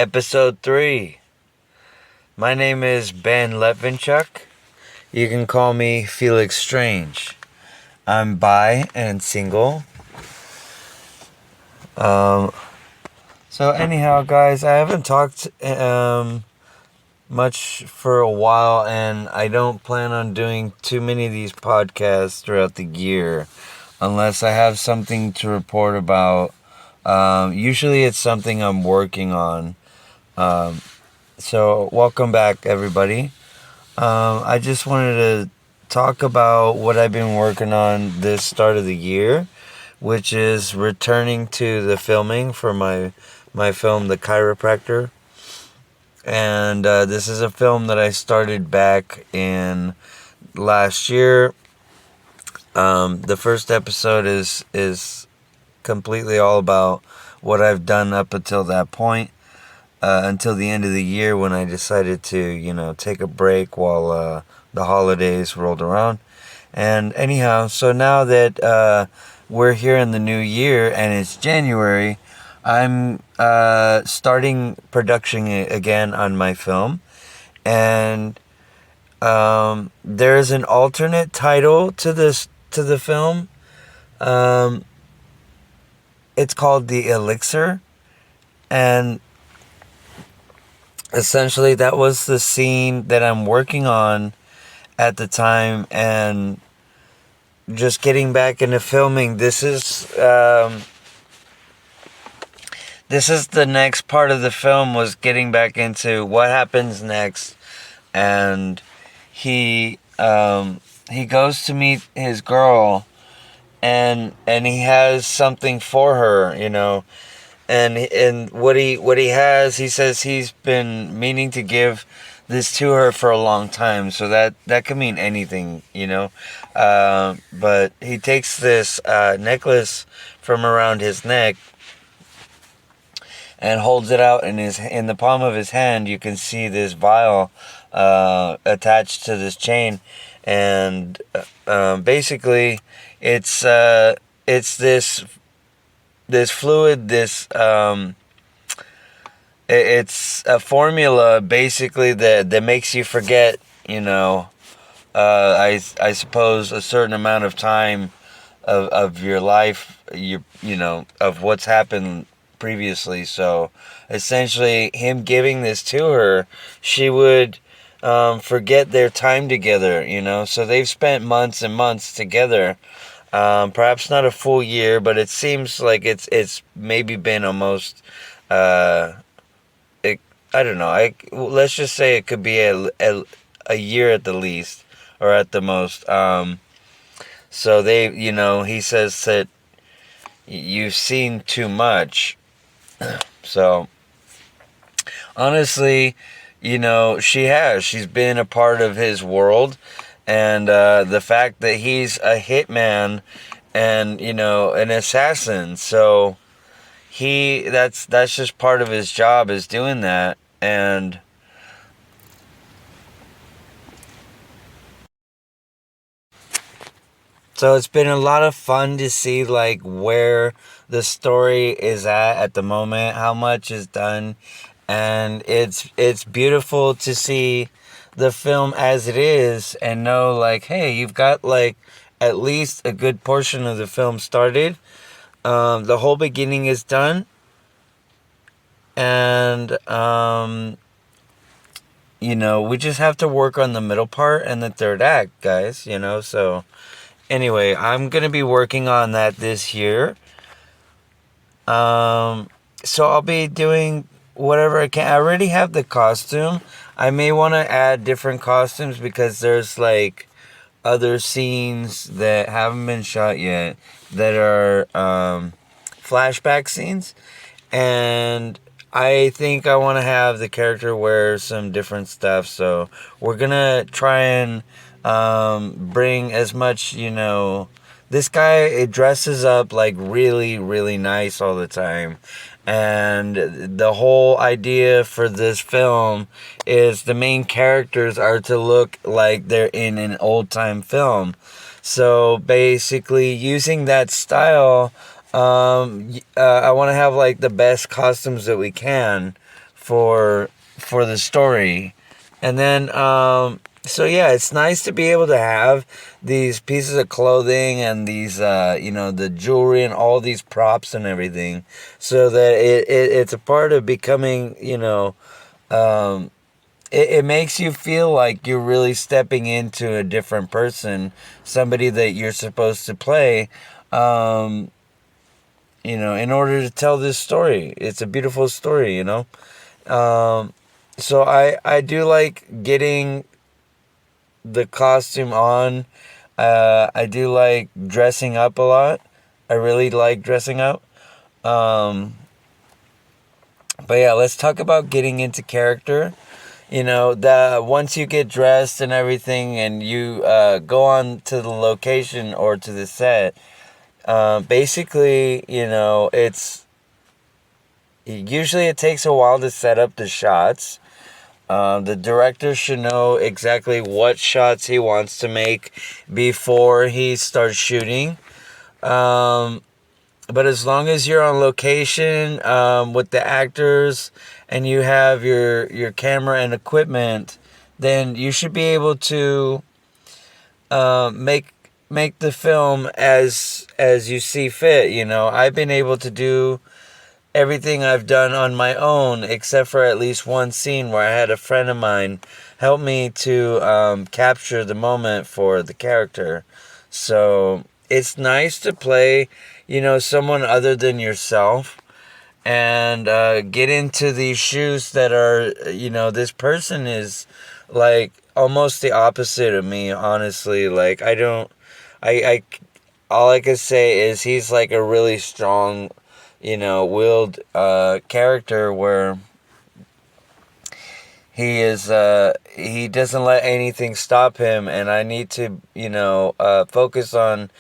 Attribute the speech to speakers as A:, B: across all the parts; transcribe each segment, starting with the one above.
A: Episode 3. My name is Ben Letvinchuk. You can call me Felix Strange. I'm bi and single. So anyhow, guys, I haven't talked much for a while, and I don't plan on doing too many of these podcasts throughout the year unless I have something to report about. Usually it's something I'm working on. So welcome back, everybody. I just wanted to talk about what I've been working on this start of the year, which is returning to the filming for my film, The Chiropractor. And this is a film that I started back in last year. The first episode is completely all about what I've done up until that point. Until the end of the year when I decided to, take a break while the holidays rolled around. And anyhow, so now that we're here in the new year and it's January, I'm starting production again on my film. And there's an alternate title to the film. It's called The Elixir. And essentially, that was the scene that I'm working on at the time, and just getting back into filming. This is the next part of the film, was getting back into what happens next, and he goes to meet his girl, and he has something for her, And what he has, he says he's been meaning to give this to her for a long time. So that could mean anything, But he takes this necklace from around his neck and holds it out in the palm of his hand. You can see this vial attached to this chain, and basically it's this fluid, it's a formula basically that makes you forget, I suppose a certain amount of time of your life, of what's happened previously. So essentially, him giving this to her, she would forget their time together, So they've spent months and months together. Perhaps not a full year, but it seems like it's maybe been almost, I don't know. Let's just say it could be a year at the least, or at the most. So he says that you've seen too much. So honestly, she's been a part of his world. And the fact that he's a hitman and, an assassin. So that's just part of his job, is doing that. And so it's been a lot of fun to see like where the story is at the moment, how much is done. And it's beautiful to see the film as it is and know like, hey, you've got like at least a good portion of the film started. The whole beginning is done. And, we just have to work on the middle part and the third act, guys, So anyway, I'm going to be working on that this year. So I'll be doing whatever I can. I already have the costume. I may want to add different costumes because there's like other scenes that haven't been shot yet that are flashback scenes, and I think I want to have the character wear some different stuff. So we're gonna try and bring as much, this guy dresses up like really, really nice all the time. And the whole idea for this film is the main characters are to look like they're in an old time film. So basically using that style, I want to have like the best costumes that we can for the story. And then so yeah, it's nice to be able to have these pieces of clothing and these the jewelry and all these props and everything, so that it's a part of becoming, it makes you feel like you're really stepping into a different person, somebody that you're supposed to play, in order to tell this story. It's a beautiful story. So I do like getting the costume on. I do like dressing up a lot. I really like dressing up. Um, but yeah, let's talk about getting into character. The once you get dressed and everything, and you go on to the location or to the set, basically, it's usually it takes a while to set up the shots. The director should know exactly what shots he wants to make before he starts shooting. Um, but as long as you're on location with the actors and you have your camera and equipment, then you should be able to make the film as you see fit. I've been able to do everything I've done on my own, except for at least one scene where I had a friend of mine help me to capture the moment for the character. So it's nice to play, someone other than yourself, and get into these shoes that are, this person is like almost the opposite of me, honestly. Like, I all I can say is he's like a really strong, willed character, where he doesn't let anything stop him, and I need to, focus on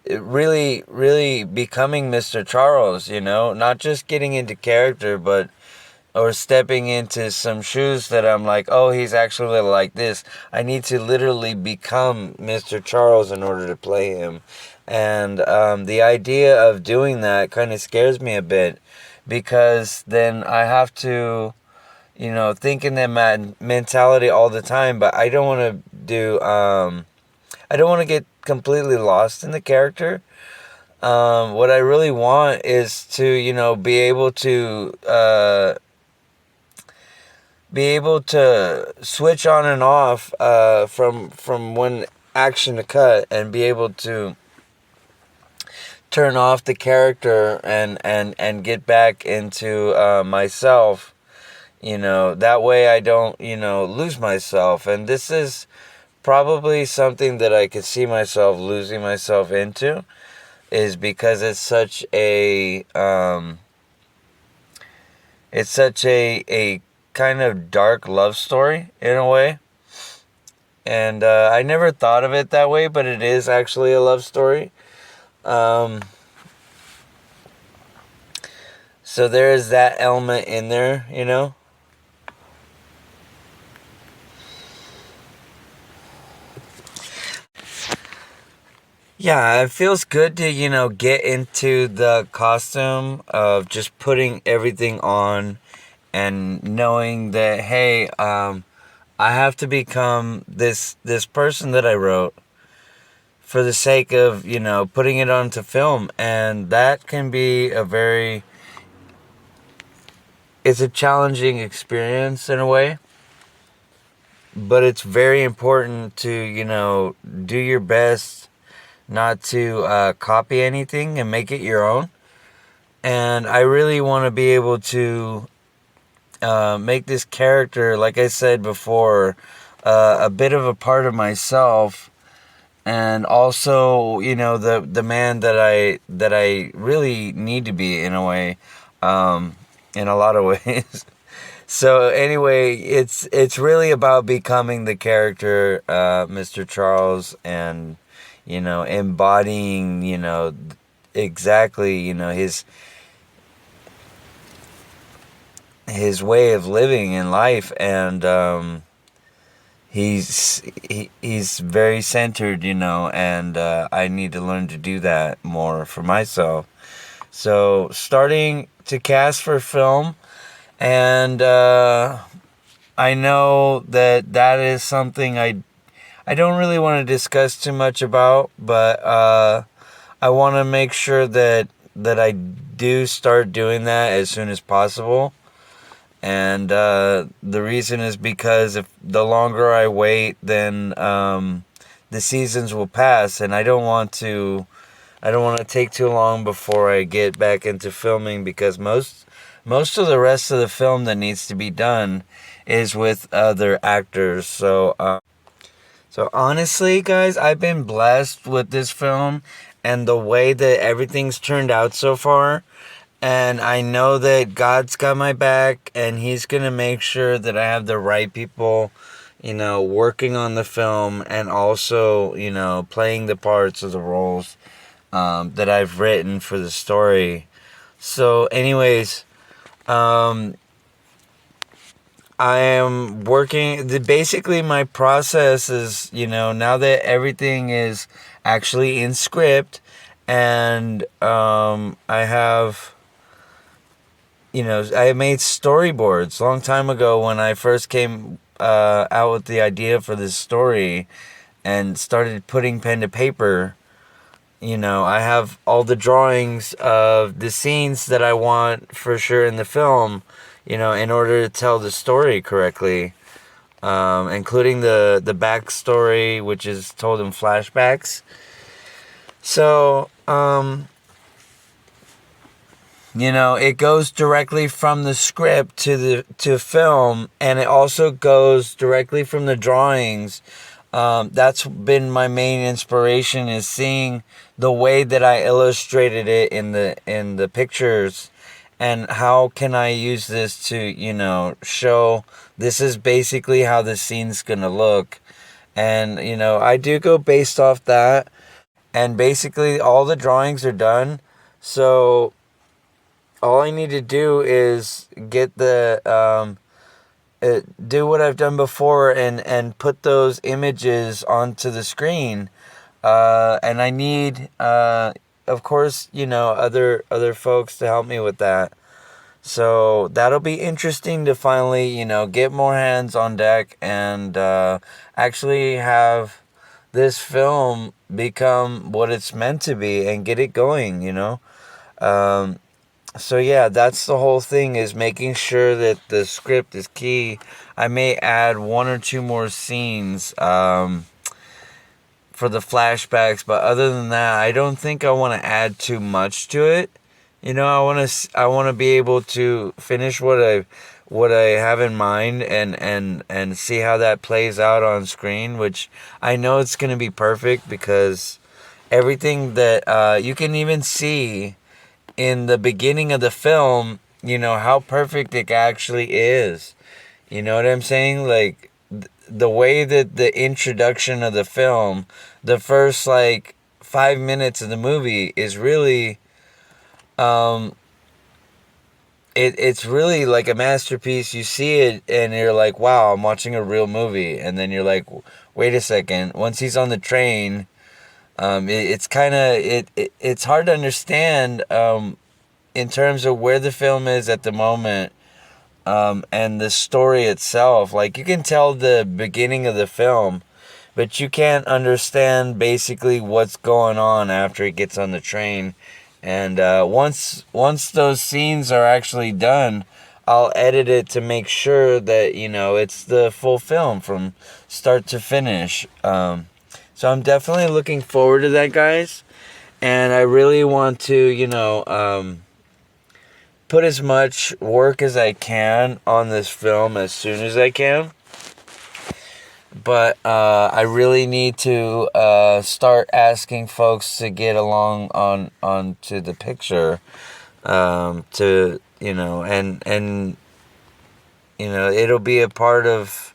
A: really, really becoming Mr. Charles, not just getting into character, but or stepping into some shoes that I'm like, oh, he's actually like this. I need to literally become Mr. Charles in order to play him. And the idea of doing that kind of scares me a bit, because then I have to, think in that mentality all the time. But I don't want to I don't want to get completely lost in the character. What I really want is to, be able to switch on and off from one action to cut, and be able to turn off the character and get back into myself. That way I don't, lose myself. And this is probably something that I could see myself losing myself into, is because it's such a kind of dark love story in a way. And I never thought of it that way, but it is actually a love story. So there is that element in there. Yeah, it feels good to, get into the costume of just putting everything on and knowing that, hey, I have to become this person that I wrote for the sake of, putting it onto film. And that can be it's a challenging experience in a way, but it's very important to, do your best not to copy anything and make it your own. And I really want to be able to make this character, like I said before, a bit of a part of myself, and also, the man that I really need to be, in a way, in a lot of ways. So anyway, it's really about becoming the character, Mr. Charles, and embodying, exactly, his way of living in life. And he's very centered, and I need to learn to do that more for myself. So starting to cast for film, And I know that that is something I don't really want to discuss too much about, but I want to make sure that I do start doing that as soon as possible. And the reason is because if the longer I wait, then the seasons will pass, and I don't want to take too long before I get back into filming, because most of the rest of the film that needs to be done is with other actors. So honestly, guys, I've been blessed with this film and the way that everything's turned out so far. And I know that God's got my back, and He's going to make sure that I have the right people, working on the film, and also, playing the parts of the roles that I've written for the story. So, anyways, um, I am working. Basically, my process is, now that everything is actually in script, and I have, I made storyboards a long time ago when I first came out with the idea for this story and started putting pen to paper. I have all the drawings of the scenes that I want for sure in the film, in order to tell the story correctly, including the backstory, which is told in flashbacks. So, it goes directly from the script to film, and it also goes directly from the drawings. That's been my main inspiration, is seeing the way that I illustrated it in the pictures, and how can I use this to show this is basically how the scene's gonna look. And I do go based off that, and basically all the drawings are done. So all I need to do is get do what I've done before, and put those images onto the screen. And I need, of course, other folks to help me with that. So that'll be interesting to finally, get more hands on deck, and actually have this film become what it's meant to be and get it going. Um, so yeah, that's the whole thing, is making sure that the script is key. I may add one or two more scenes for the flashbacks, but other than that, I don't think I want to add too much to it. I want to be able to finish what I have in mind, and see how that plays out on screen, which I know it's going to be perfect, because everything that you can even see in the beginning of the film, how perfect it actually is. You know what I'm saying? Like, the way that the introduction of the film, the first, like, 5 minutes of the movie is really, um, it's really like a masterpiece. You see it and you're like, wow, I'm watching a real movie. And then you're like, wait a second. Once he's on the train, it's kind of, it's hard to understand, in terms of where the film is at the moment, and the story itself. Like, you can tell the beginning of the film, but you can't understand basically what's going on after it gets on the train. And once those scenes are actually done, I'll edit it to make sure that it's the full film from start to finish. So I'm definitely looking forward to that, guys. And I really want to, put as much work as I can on this film as soon as I can. But I really need to start asking folks to get along onto the picture, to and it'll be a part of,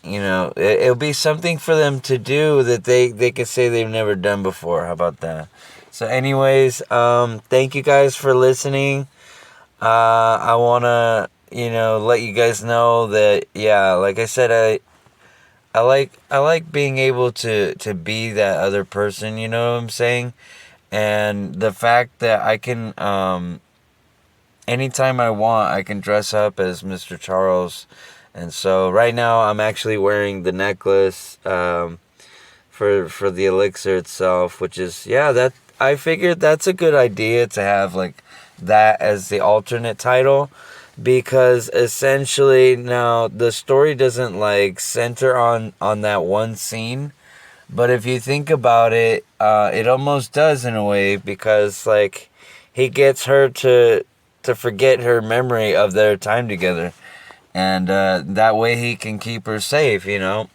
A: it'll be something for them to do that they could say they've never done before. How about that? So anyways, thank you guys for listening. I want to, let you guys know that, yeah, like I said, I like being able to be that other person, you know what I'm saying? And the fact that I can, anytime I want, I can dress up as Mr. Charles. And so right now I'm actually wearing the necklace for the elixir itself, which is, yeah, that I figured that's a good idea to have like that as the alternate title, because essentially now the story doesn't like center on that one scene, but if you think about it, it almost does in a way, because like he gets her to forget her memory of their time together, and that way he can keep her safe, you know.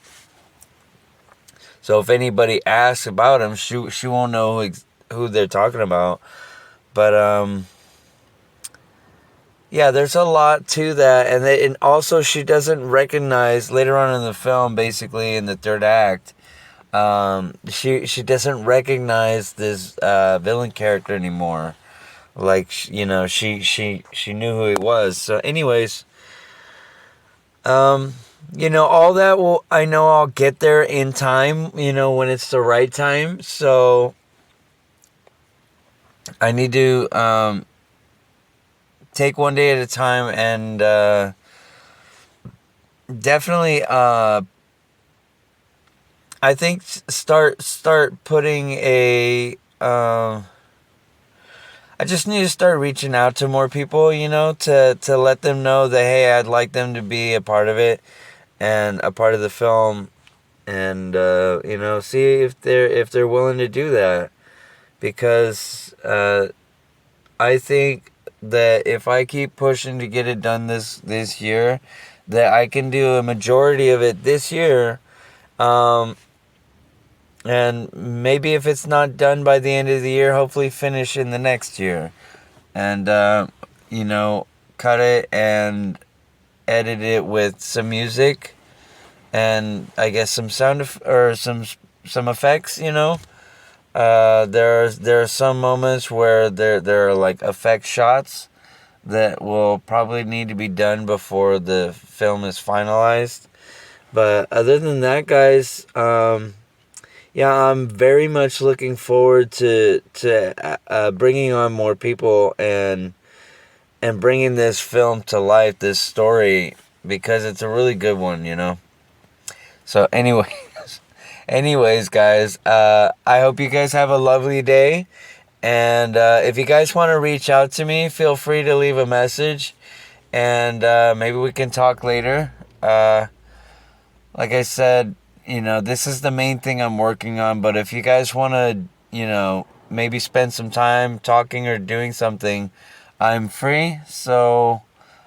A: So if anybody asks about him, she won't know who they're talking about. But yeah, there's a lot to that, and also she doesn't recognize later on in the film, basically in the third act. She doesn't recognize this villain character anymore. Like, you know, she knew who he was. So, anyways, you know, all that will, I know I'll get there in time. You know, when it's the right time. So I need to take one day at a time, and definitely I think start putting a I just need to start reaching out to more people, you know, to let them know that, hey, I'd like them to be a part of it and a part of the film, and you know, see if they're willing to do that, because I think that if I keep pushing to get it done this year, that I can do a majority of it this year. And maybe if it's not done by the end of the year, hopefully finish in the next year. And, you know, cut it and edit it with some music and I guess some or some effects, you know. There are some moments where there are like effect shots that will probably need to be done before the film is finalized. But other than that, guys, yeah, I'm very much looking forward to bringing on more people and bringing this film to life, this story, because it's a really good one, you know. So, anyways, guys, I hope you guys have a lovely day. And if you guys want to reach out to me, feel free to leave a message, and maybe we can talk later. Like I said, you know, this is the main thing I'm working on. But if you guys want to, you know, maybe spend some time talking or doing something, I'm free. So,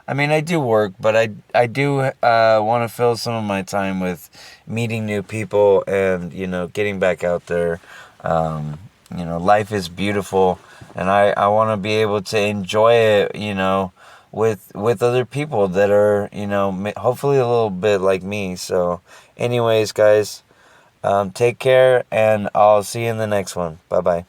A: I mean, I do work, but I do want to fill some of my time with meeting new people and, you know, getting back out there. You know, life is beautiful, and I want to be able to enjoy it, you know, with other people that are, you know, hopefully a little bit like me. So, anyways, guys, take care, and I'll see you in the next one. Bye bye.